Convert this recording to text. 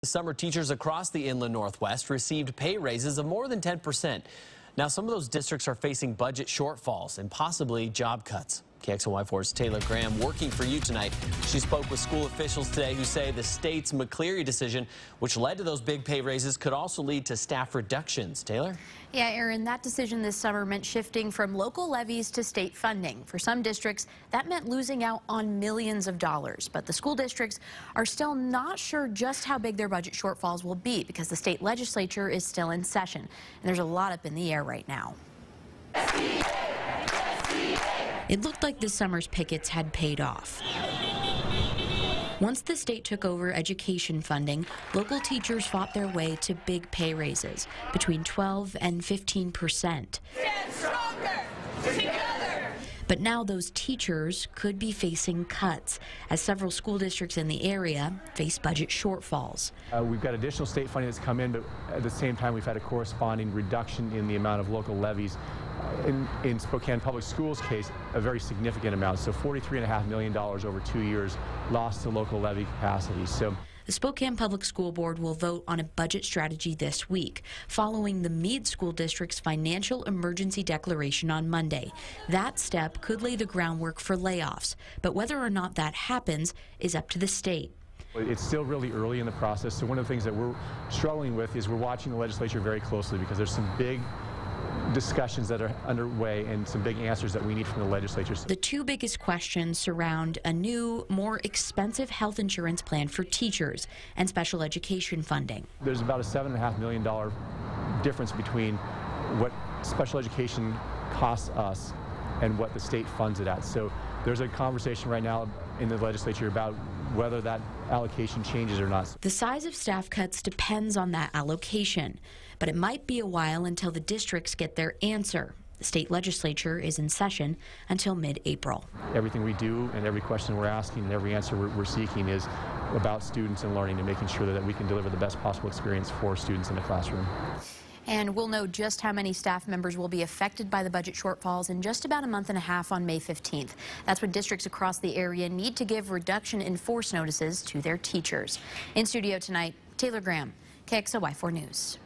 Summer teachers across the inland Northwest received pay raises of more than 10%. Now, some of those districts are facing budget shortfalls and possibly job cuts. KXLY4's Taylor Graham working for you tonight. She spoke with school officials today who say the state's McCleary decision, which led to those big pay raises, could also lead to staff reductions. Taylor? Yeah, Aaron, that decision this summer meant shifting from local levies to state funding. For some districts, that meant losing out on millions of dollars. But the school districts are still not sure just how big their budget shortfalls will be because the state legislature is still in session. And there's a lot up in the air right now. It looked like this summer's pickets had paid off. Once the state took over education funding, local teachers fought their way to big pay raises, between 12 and 15%. Stand stronger together. But now those teachers could be facing cuts, as several school districts in the area face budget shortfalls. We've got additional state funding that's come in, but at the same time we've had a corresponding reduction in the amount of local levies. In Spokane Public Schools case, a very significant amount, so $43.5 million over 2 years lost to local levy capacity. So the Spokane Public School Board will vote on a budget strategy this week, following the Meade School District's financial emergency declaration on Monday. That step could lay the groundwork for layoffs, but whether or not that happens is up to the state. It's still really early in the process, so one of the things that we're struggling with is we're watching the legislature very closely because there's some big discussions that are underway and some big answers that we need from the legislature. The two biggest questions surround a new, more expensive health insurance plan for teachers and special education funding. There's about a $7.5 million difference between what special education costs us and what the state funds it at. So there's a conversation right now in the legislature about whether that allocation changes or not. The size of staff cuts depends on that allocation, but it might be a while until the districts get their answer. The state legislature is in session until mid-April. Everything we do and every question we're asking and every answer we're seeking is about students and learning and making sure that we can deliver the best possible experience for students in the classroom. And we'll know just how many staff members will be affected by the budget shortfalls in just about a month and a half on May 15th. That's when districts across the area need to give reduction in force notices to their teachers. In studio tonight, Taylor Graham, KXLY4 News.